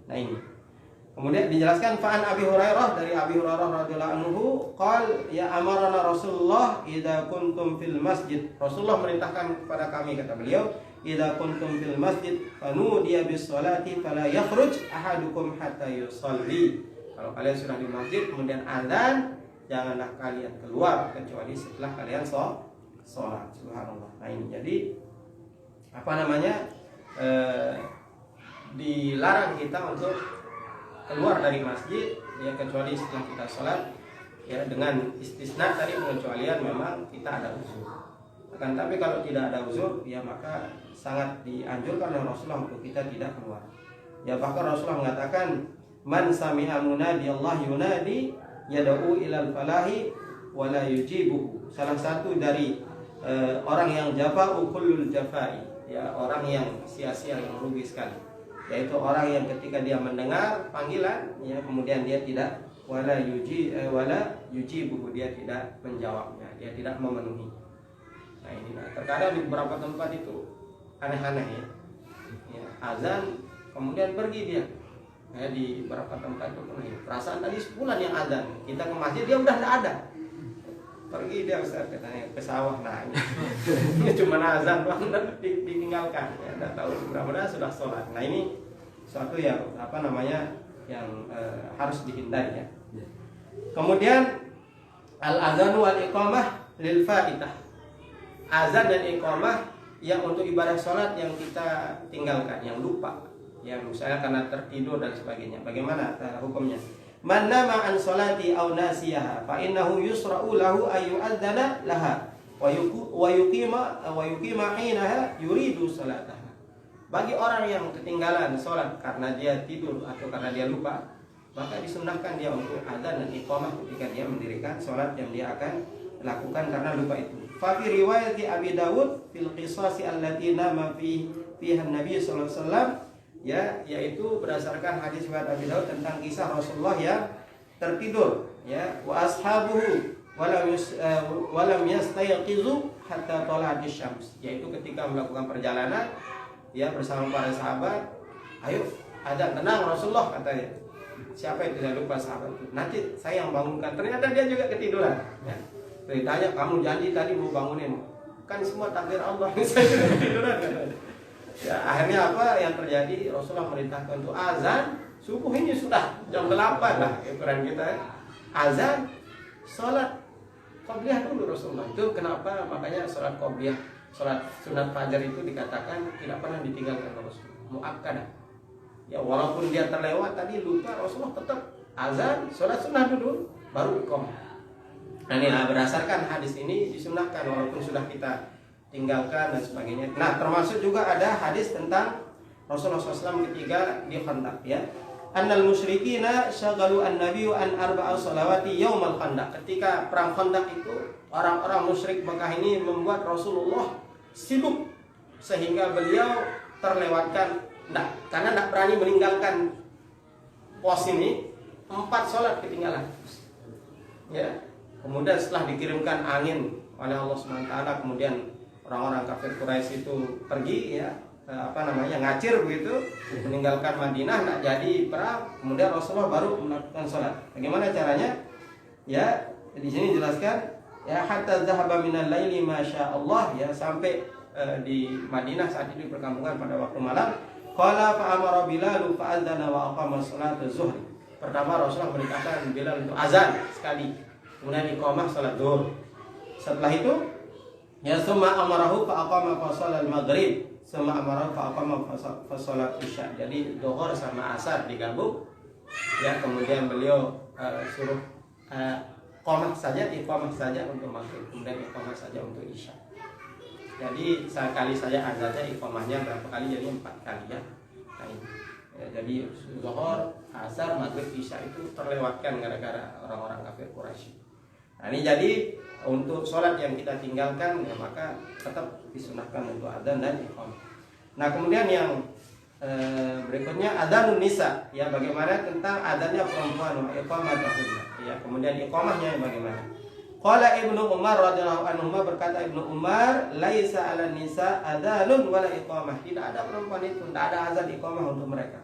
Nah, ini. Kemudian dijelaskan fa'an Abi Hurairah, dari Abi Hurairah radhiyallahu anhu qal ya amarana Rasulullah idza kuntum fil masjid. Rasulullah merintahkan kepada kami, kata beliau, idza kuntum fil masjid fanudiya bis salati fala yakhruj ahadukum hatta yusalli. Kalau kalian sudah di masjid kemudian azan, janganlah kalian keluar kecuali setelah kalian sholat. Subhanallah. Nah, ini jadi apa namanya? Dilarang kita untuk keluar dari masjid ya kecuali setelah kita sholat ya, dengan istisna tadi pengecualian memang kita ada uzur. Akan tapi kalau tidak ada uzur ya maka sangat dianjurkan oleh Rasulullah untuk kita tidak keluar. Ya bahkan Rasulullah mengatakan man sami'a munadi Allah yunadi yad'u ilal falahi wa la yujibuhu. Salah satu dari orang yang jafa'u kullul jafai, ya orang yang sia-sia, yang rugi sekali, yaitu orang yang ketika dia mendengar panggilan ya kemudian dia tidak wala yujibuhu, dia tidak menjawabnya, dia tidak memenuhi. Nah, ini terkadang di beberapa tempat itu aneh-aneh ya. Azan kemudian pergi dia. Di beberapa tempat itu perasaan tadi sebulan yang azan, kita ke masjid dia udah tidak ada. Pergi dia Ustaz katanya ke sawah. Nah, ini cuma azan doang ditinggalkan. Ya, tidak tahu mudah-mudahan sudah sholat. Nah, ini suatu yang apa namanya yang harus dihindari ya. Kemudian al-azanu wal iqamah lil faitah. Azan dan iqamah yang untuk ibadah sholat yang kita tinggalkan, yang lupa. Ya, misalnya karena tertidur dan sebagainya. Bagaimana hukumnya? Man nama an salati aw nasiyaha fa innahu yusra'u lahu ay yu'adzana laha wa yuqima hinaha yuridu salataha. Bagi orang yang ketinggalan salat karena dia tidur atau karena dia lupa, maka disunnahkan dia untuk adzan dan iqamah ketika dia mendirikan salat yang dia akan lakukan karena lupa itu. Fa fi riwayat Abi Dawud fil qisas allati nama fiha Nabi sallallahu alaihi wasallam, ya, yaitu berdasarkan hadis riwayat Abi Dawud tentang kisah Rasulullah yang tertidur, ya, wa ashabuhu walam yastayqizu hatta tala'at asy-syams, yaitu ketika melakukan perjalanan, ya, bersama para sahabat, ayo ada tenang Rasulullah, katanya. Siapa yang tidak lupa sahabat itu? Nanti saya yang bangunkan. Ternyata dia juga ketiduran, ya. Ditanya, kamu janji tadi mau bangunin, kan semua takdir Allah. Saya juga ketiduran, katanya. Ya, akhirnya apa yang terjadi? Rasulullah merintahkan untuk azan. Subuh ini sudah jam 8 lah ukuran kita, ya. Azan, sholat qobliyah dulu Rasulullah. Itu kenapa makanya sholat qobliyah, sholat sunat fajar itu dikatakan tidak pernah ditinggalkan Rasulullah, muakkadah. Ya, walaupun dia terlewat tadi lupa, Rasulullah tetap azan, sholat sunnah dulu, baru iqamah. Nah, ini berdasarkan hadis ini disunnahkan walaupun sudah kita tinggalkan dan sebagainya. Nah, termasuk juga ada hadis tentang Rasulullah SAW ketika di Khandaq, ya. Annal musyrikina syaghalu an-nabiyyu an arba'a shalawati yaumal Khandaq. Ketika perang Khandaq itu, orang-orang musyrik Mekah ini membuat Rasulullah sibuk sehingga beliau terlewatkan karena tidak berani meninggalkan pos ini, 4 sholat ketinggalan. Ya. Kemudian setelah dikirimkan angin oleh Allah SWT, kemudian orang-orang kafir Quraisy itu pergi, ya, ngacir begitu, meninggalkan Madinah, tidak jadi perang. Kemudian Rasulullah baru melakukan sholat. Bagaimana caranya? Ya, di sini jelaskan, ya, hatta zahaba minal laili masya Allah, ya, sampai di Madinah saat itu di perkampungan pada waktu malam. Qala fa amara Bilal fa adzana wa aqama shalat zuhur. Pertama Rasulullah merintahkan Bilal untuk azan sekali, kemudian iqamah salat zuhur. Setelah itu, ya, summa amarahu fa aqama fa shalal maghrib, summa amarahu fa aqama fa shalat isya. Jadi zuhur sama asar digabung, ya, kemudian beliau suruh iqamah saja untuk maghrib, kemudian iqamah saja untuk isya. Jadi sekali saja azannya, iqamahnya berapa kali? Jadi 4 kali, ya. Nah, ini. Ya, jadi zuhur, asar, maghrib, isya itu terlewatkan gara-gara orang-orang kafir Quraisy. Nah, ini jadi untuk sholat yang kita tinggalkan, ya, maka tetap disunahkan untuk adzan dan iqamah. Nah, kemudian yang berikutnya adzanun nisa, ya, bagaimana tentang adzannya perempuan, wa iqamatahunna, ya, kemudian iqamahnya bagaimana? Qala Ibnu Umar radhiyallahu anhu, berkata Ibnu Umar, laisa 'ala nisa adzanun wala iqamah. Tidak ada perempuan itu, tidak ada azan iqamah untuk mereka.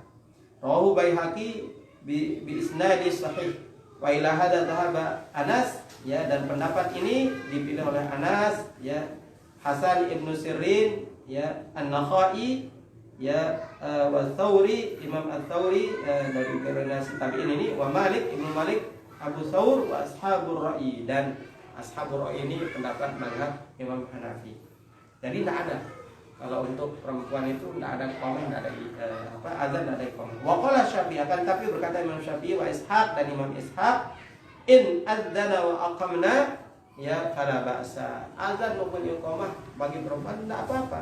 Rawahu Baihaqi bi isnadi sahih. Wa ila hadza dhahaba Anas, ya, dan pendapat ini dipilih oleh Anas, ya, Hasan Ibnu Sirin, ya, An-Nakhai, ya, wa Tsauri, Imam Ats-Tsauri, dari generasi tabi'in ini, wa Malik Ibnu Malik, Abu Thawr, wa ashabur ra'i, dan ashabur ra'i ini pendapat mazhab Imam Hanafi. Jadi tidak ada, kalau untuk perempuan itu tidak ada iqamah, tidak ada azan, tidak ada iqamah. Wa qala Syafi'i, akan tapi berkata Imam Syafi'i wa Ishaq dan Imam Ishaq, in adzana wa aqamna, ya, fala ba'sa. Azan maupun iqamah bagi perempuan tidak apa-apa.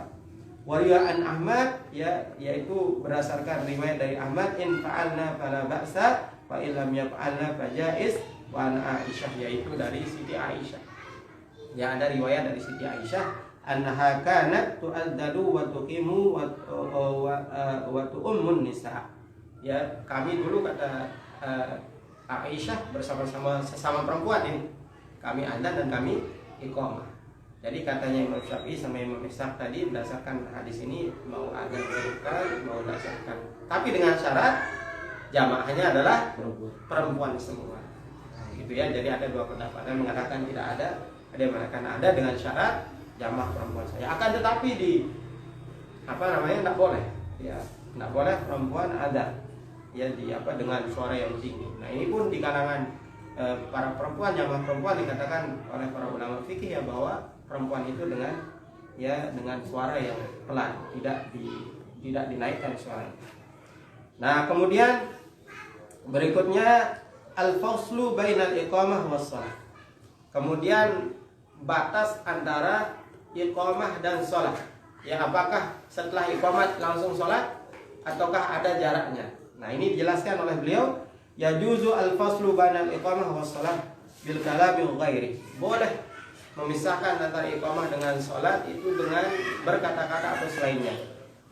Wa an Ahmad, ya, yaitu berdasarkan riwayat dari Ahmad, in fa'alna fala ba'sa fa illam yaf'alna fa jaiz, wa an Aisyah, yaitu dari Siti Aisyah. Ya, ada riwayat dari Siti Aisyah, annaha kanat tu'addadu wa tuqimu wa tu'ummun nisa. Ya, kami dulu, kata Aisyah, bersama-sama sesama perempuan ini, kami adzan dan kami iqamah. Jadi katanya Imam Syafi'i sama Imam Ishaq tadi, berdasarkan hadis ini mau adzan bukan, mau berdasarkan, tapi dengan syarat jamaahnya adalah perempuan semua. Gitu, ya. Jadi ada 2 pendapat. Ada yang mengatakan tidak ada yang mengatakan ada dengan syarat jamaah perempuan saja. Akan tetapi tidak boleh, ya, tidak boleh perempuan ada, ya, dengan suara yang tinggi. Nah, ini pun di kalangan para perempuan, jamaah perempuan, dikatakan oleh para ulama fikih, ya, bahwa perempuan itu dengan suara yang pelan, tidak dinaikkan suaranya. Nah, kemudian berikutnya al-faslu bainal iqamah was shalah. Kemudian batas antara iqamah dan sholat. Ya, apakah setelah iqamah langsung sholat ataukah ada jaraknya? Nah, ini dijelaskan oleh beliau, yajuzu al-faslu bainal iqamah was shalah bil kalami ghairi. Boleh memisahkan antara iqamah dengan sholat itu dengan berkata-kata atau selainnya.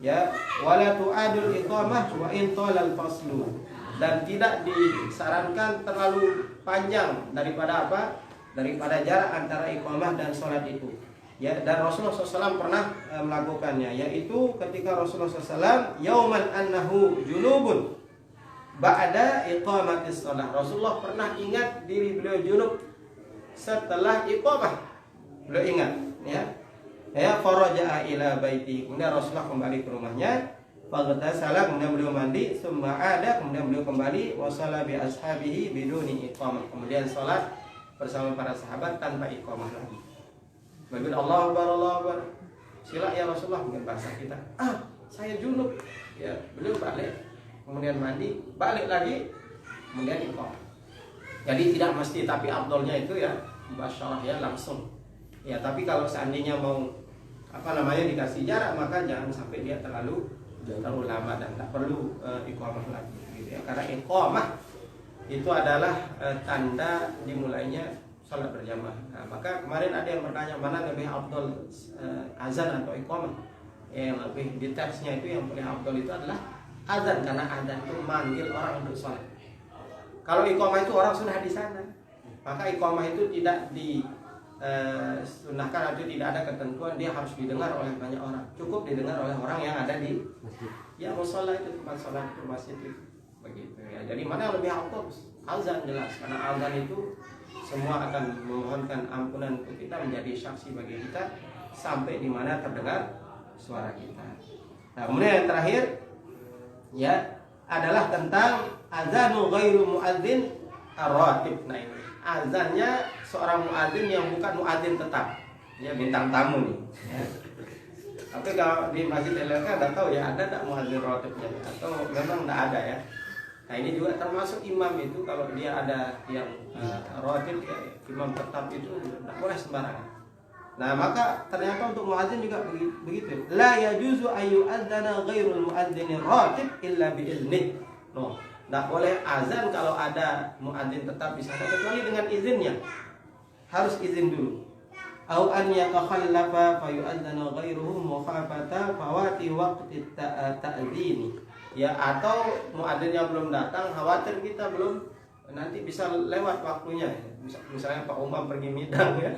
Ya, wala tu'adul iqamah wa in talal faslu. Dan tidak disarankan terlalu panjang daripada apa? Daripada jarak antara iqamah dan sholat itu. Ya, dan Rasulullah SAW pernah melakukannya, yaitu ketika Rasulullah SAW yauman annahu junubun ba'da iqamatis sholat. Rasulullah pernah ingat diri beliau junub setelah iqamah. Beliau ingat, ya. Ya, faraja'a ila baiti. Kemudian Rasulullah kembali ke rumahnya. Faghtasala, kemudian beliau mandi, summa ada, kemudian beliau kembali wa shalla bi ashabihi biduni iqamah. Kemudian salat bersama para sahabat tanpa iqamah lagi. Begitu Allahu Akbar, Allahu Akbar. Sila ya Rasulullah, mungkin bahasa kita. Saya junub. Ya, beliau balik, kemudian mandi, balik lagi, kemudian iqamah. Jadi tidak mesti, tapi afdalnya itu ya mubasyarah, ya langsung. Ya, tapi kalau seandainya mau dikasih jarak, maka jangan sampai dia terlalu lama dan tak perlu iqamah lagi, gitu ya. Karena iqamah itu adalah tanda dimulainya salat berjamaah. Nah, maka kemarin ada yang bertanya mana lebih afdal, azan atau iqamah. Yang lebih detailnya itu yang paling afdal itu adalah azan, karena azan itu manggil orang untuk salat. Kalau iqamah itu orang sudah di sana, maka iqamah itu tidak sunahkan atau tidak ada ketentuan dia harus didengar oleh banyak orang. Cukup didengar oleh orang yang ada di mushola itu, tempat sholat itu, masjid itu. Begitu ya. Jadi mana yang lebih afdal? Azan jelas, karena azan itu semua akan memohonkan ampunan untuk kita, menjadi saksi bagi kita sampai di mana terdengar suara kita. Nah, kemudian yang terakhir ya adalah tentang azanu ghairu muadzin ar-ratib. Nah, ini azannya seorang muadzin yang bukan muadzin tetap, ya bintang tamu nih. Ya. Tapi kalau di masjid LLK ada tahu ya, ada tak muadzin ratibnya atau memang tidak ada ya. Nah, ini juga termasuk imam itu, kalau dia ada yang ratib ya, imam tetap itu tidak boleh sembarangan. Nah, maka ternyata untuk muadzin juga begitu. La yajuzu ayu adzana ghairul muadzinir ratib illa biiznih. No. Tidak boleh azan kalau ada muadzin tetap di sana kecuali dengan izinnya. Harus izin dulu. Au an yatakhallafa fa yu'adzana ghairuhu mukhafata fawati waqti ta'dzini. Ya, atau muadzinnya belum datang, khawatir kita belum nanti bisa lewat waktunya. Misalnya Pak Umar pergi midang ya.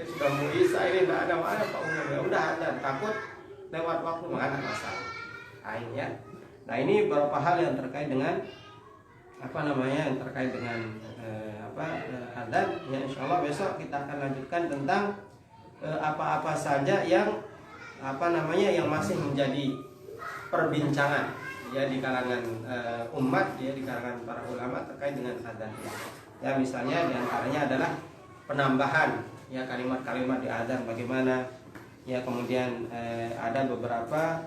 Sudah mau isya ini tidak ada mana Pak Umar. Ya udah azan, takut lewat waktu, mana masalah. Ya. Nah, ini beberapa hal yang terkait dengan yang terkait dengan adzan. Ya, insyaallah besok kita akan lanjutkan tentang apa-apa saja yang yang masih menjadi perbincangan ya di kalangan umat, ya di kalangan para ulama terkait dengan adzan. Ya, misalnya diantaranya adalah penambahan ya kalimat-kalimat di adzan bagaimana. Ya, kemudian ada beberapa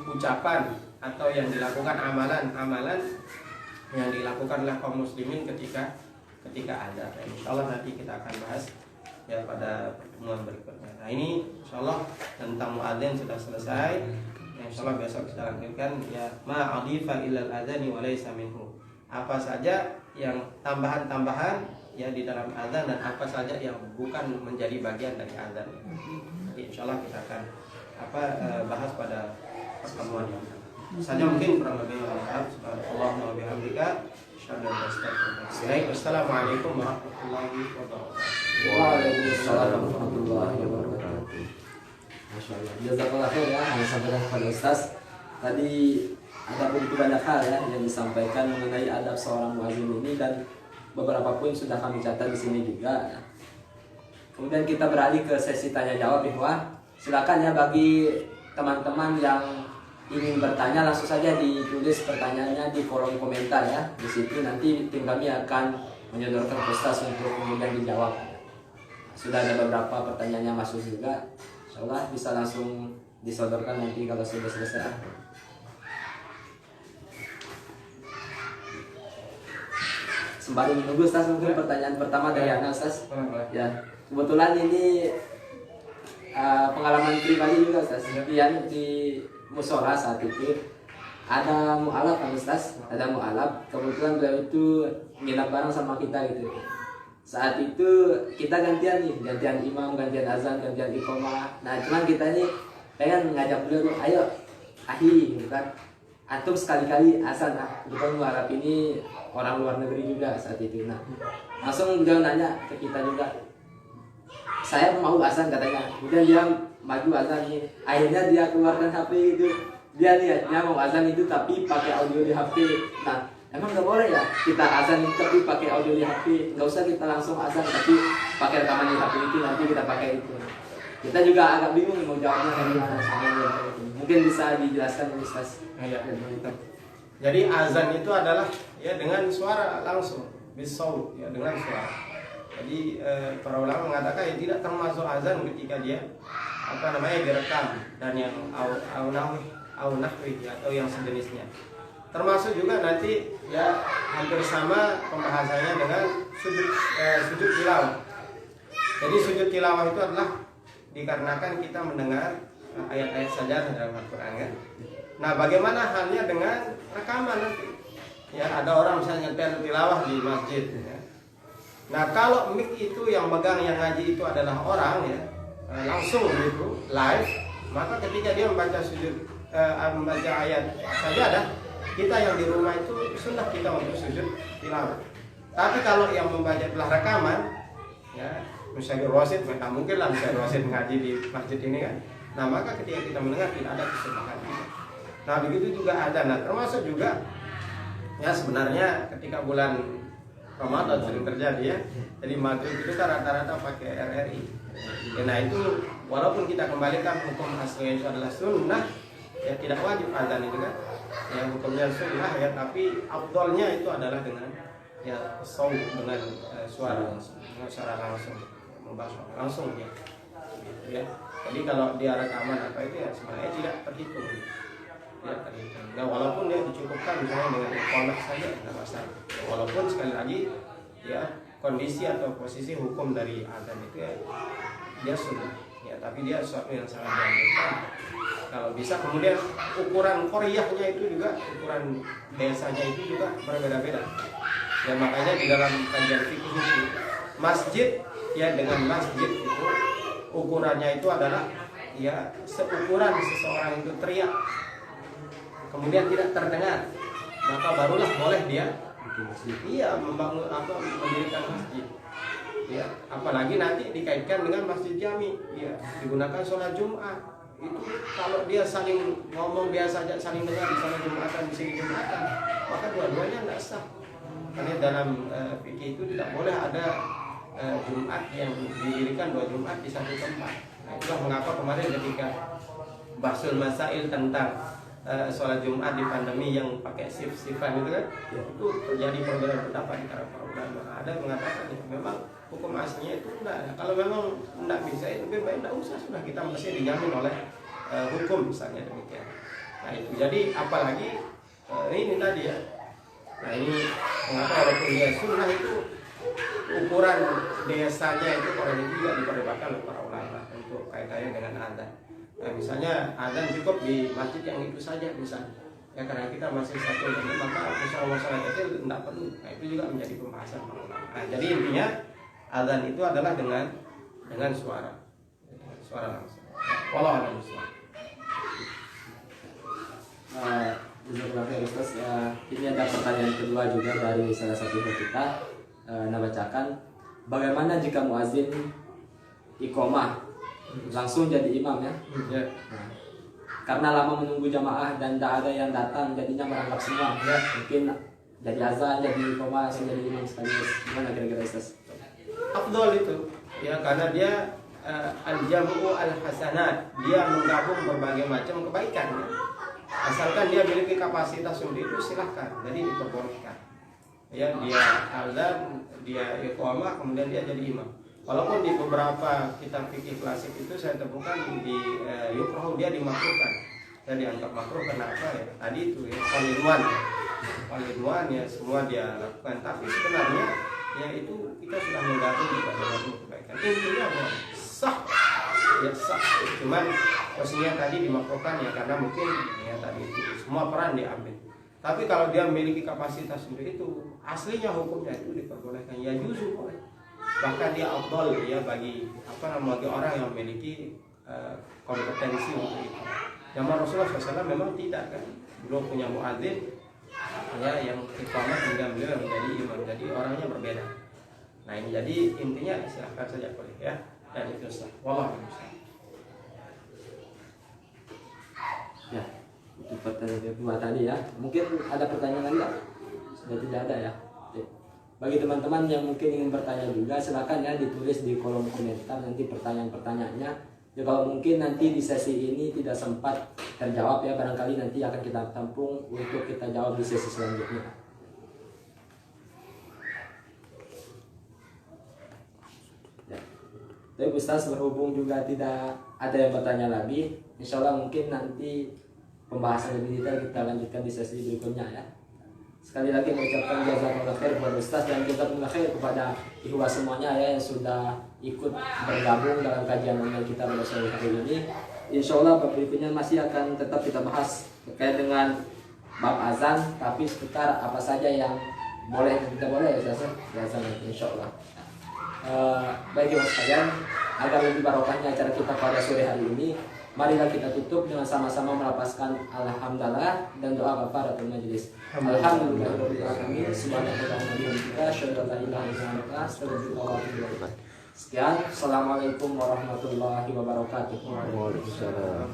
ucapan atau yang dilakukan amalan-amalan yang dilakukan oleh kaum muslimin ketika adzan. Insyaallah nanti kita akan bahas ya pada pertemuan berikutnya. Nah, ini insyaallah tentang muadzin sudah selesai. Insyaallah besok kita lanjutkan ya ma adifa ilal adzani wa laysa minhu. Apa saja yang tambahan-tambahan ya di dalam adzan dan apa saja yang bukan menjadi bagian dari adzan. Jadi insyaallah kita akan bahas pada pertemuan yang akan. Saja mungkin kurang lebih Allahumma wa bihamdika asyhadu an la ilaha illa anta. Wassalamualaikum warahmatullahi wabarakatuh. Waalaikumsalam warahmatullahi wabarakatuh. Masyaallah. Jazakallah khair ya yang disampaikan kepada Ustaz. Tadi ada begitu banyak hal ya yang disampaikan mengenai adab seorang muadzin ini, dan beberapa poin sudah kami catat di sini juga. Kemudian kita beralih ke sesi tanya jawab, ikhwah. Silakan ya bagi teman-teman yang ingin bertanya, langsung saja ditulis pertanyaannya di kolom komentar ya. Di situ nanti tim kami akan menyodorkan ke Ustaz untuk kemudian dijawab. Sudah ada beberapa pertanyaannya masuk juga. Insyaallah bisa langsung disodorkan nanti kalau sudah selesai. Sembari menunggu Ustaz, mungkin pertanyaan pertama dari Ana Ustaz. Ya, kebetulan ini pengalaman pribadi juga Ustaz. Yang di musola saat itu ada mu'alaf kan Ustaz, ada mu'alaf. Kebetulan beliau itu nginap bareng sama kita gitu. Saat itu kita gantian nih, gantian imam, gantian azan, gantian iqamah. Nah, cuman kita ini pengen ngajak beliau tuh, ayo ahi gitu kan. Antum sekali-kali azan kita mu'alaf ini orang luar negeri juga saat itu. Nah, langsung beliau nanya ke kita juga, saya mau azan katanya. Kemudian dia maju azan nih. Akhirnya dia keluarkan HP itu. Dia niatnya mau azan itu tapi pakai audio di HP. Nah, emang nggak boleh ya kita azan itu tapi pakai audio di HP? Nggak usah kita langsung azan tapi pakai rekaman di HP itu, nanti kita pakai itu. Kita juga agak bingung mau jawabnya dari mana. Mungkin bisa dijelaskan Ustaz. Ya, jadi azan itu adalah ya dengan suara langsung, bisaut ya dengan suara. Jadi para ulama mengatakan ya tidak termasuk azan ketika dia direkam dan yang au nahwi atau yang sejenisnya. Termasuk juga nanti ya hampir sama pembahasannya dengan sujud tilawah. Jadi sujud tilawah itu adalah dikarenakan kita mendengar ayat-ayat sajadah dalam Al-Qur'an kan. Nah, bagaimana halnya dengan rekaman nanti? Ya, ada orang misalnya nyetel tilawah di masjid ya. Nah, kalau mic itu yang megang yang ngaji itu adalah orang ya, langsung gitu, live, maka ketika dia membaca membaca ayat sajadah, kita yang di rumah itu sunnah kita untuk sujud tilawah. Tapi kalau yang membaca adalah rekaman, ya, Musyahir Rasid, maka mungkin lah Musyahir Rasid ngaji di masjid ini kan. Nah, maka ketika kita mendengar tidak ada kesunahan. Nah, begitu juga ada. Nah, termasuk juga ya sebenarnya ketika bulan Ramadan sering terjadi ya. Jadi maghrib itu kan rata-rata pakai RRI. Ya, nah itu walaupun kita kembalikan hukum aslinya itu adalah sunnah, ya tidak wajib azan itu kan. Ya hukumnya sunnah ya, tapi afdalnya itu adalah dengan ya saut dengan suara langsung membahas langsung ya. Gitu, ya. Jadi kalau dia rekaman apa itu ya sebenarnya tidak terhitung. Tidak terhitung. Nah, walaupun dia dicukupkan misalnya dengan iqamah saja tidak masalah. Walaupun sekali lagi ya kondisi atau posisi hukum dari azan itu ya dia sunnah ya, tapi dia sesuatu yang sangat dianjurkan. Kalau bisa kemudian ukuran koryahnya itu juga, ukuran desanya itu juga berbeda-beda. Ya makanya di dalam kajian fikih itu masjid ya dengan masjid itu ukurannya itu adalah ya seukuran seseorang itu teriak kemudian tidak terdengar, maka barulah boleh dia membangun mendirikan masjid. Ya, apalagi nanti dikaitkan dengan masjid jami, ya digunakan sholat Jumat. Itu kalau dia saling ngomong biasa saja, saling dengar di sana Jumatan, di sini Jumatan, maka dua-duanya tidak sah. Karena dalam fikih itu tidak boleh ada Jumat yang didirikan dua Jumat di satu tempat. Nah, itulah mengapa kemarin ketika Bahsul Masail tentang sholat Jumat di pandemi yang pakai shift-shiftan itu kan, ya, itu terjadi perbedaan pendapat di antara para ulama. Ada yang mengatakan ya, memang hukum aslinya itu enggak. Kalau memang enggak bisa itu lebih baik enggak usah, sudah kita mesti dijamin oleh hukum misalnya demikian. Nah itu jadi apalagi ini tadi ya. Nah ini mengapa walaupun dia sunnah itu ukuran desanya itu orang itu juga diperdebatkan oleh para ulama untuk kaitannya dengan azan. Nah, misalnya azan cukup di masjid yang itu saja misalnya. Ya karena kita masih satu ini maka masalah kecil tidak perlu. Nah itu juga menjadi pembahasan para ulama. Nah, jadi intinya azan itu adalah dengan suara langsung. Wallahu a'lam bishawab. Ustaz, ini ada pertanyaan kedua juga dari salah satu kita. Bacakan, bagaimana jika muazin iqomah langsung jadi imam ya? Nah, karena lama menunggu jamaah dan tidak ada yang datang, jadinya merangkap semua. Ya. Mungkin jadi azan, jadi iqomah, langsung jadi imam sekaligus. Gimana kira-kira Ustaz? Afdol itu, ya karena dia al-jam'u al-hasanat, dia menggabung berbagai macam kebaikan. Ya. Asalkan dia memiliki kapasitas untuk itu silahkan, jadi diperbolehkan. Ya dia azan, dia iqamah, kemudian dia jadi imam. Walaupun di beberapa kitab fikih klasik itu saya temukan di yukroh dia dimakruhkan, dan dianggap makruh karena apa ya? Tadi itu ya, all-in-one ya, semua dia lakukan. Tapi sebenarnya ya itu kita sudah menggabung dengan kebaikan. Intinya ya, sah, ya sah. Cuman posisinya tadi dimakruhkan ya karena mungkin ya tadi itu semua peran diambil. Tapi kalau dia memiliki kapasitas untuk itu, aslinya hukumnya itu diperbolehkan, ya justru boleh. Bahkan dia afdal ya bagi bagi orang yang memiliki kompetensi untuk itu. Zaman Rasulullah SAW memang tidak kan, belum punya muadzin ya yang iqamah hingga beliau menjadi imam, jadi orangnya berbeda. Nah ini jadi intinya silahkan saja boleh ya, dan itu sah. Wallahu a'lam. Ya, itu pertanyaan kedua tadi ya. Mungkin ada pertanyaan lagi nggak? Sudah tidak ada ya. Oke. Bagi teman-teman yang mungkin ingin bertanya juga, silakan ya ditulis di kolom komentar nanti pertanyaan-pertanyaannya. Ya kalau mungkin nanti di sesi ini tidak sempat terjawab ya, barangkali nanti akan kita tampung untuk kita jawab di sesi selanjutnya. Ya. Tapi Ustaz, berhubung juga tidak ada yang bertanya lagi, insya Allah mungkin nanti pembahasan lebih detail kita lanjutkan di sesi berikutnya ya. Sekali lagi mengucapkan jazakallahu khair kepada Ustaz dan jazakallahu khair kepada ikhwah semuanya ya yang sudah ikut bergabung dalam kajian online kita pada sore hari ini. Insya Allah bab berikutnya masih akan tetap kita bahas terkait dengan bab azan, tapi seputar apa saja yang boleh dan tidak boleh ya Ustaz ya azan insya Allah. Baik ikhwah sekalian, agar lebih barokahnya acara kita pada sore hari ini, marilah kita tutup dengan sama-sama melapaskan alhamdulillah dan doa kafaratul majelis. Alhamdulillahirabbil alamin. Subhanakallahumma wa bihamdika asyhadu an la ilaha illa anta astaghfiruka wa atubu ilaik. Sekian, assalamualaikum warahmatullahi wabarakatuh. Waalaikumsalam.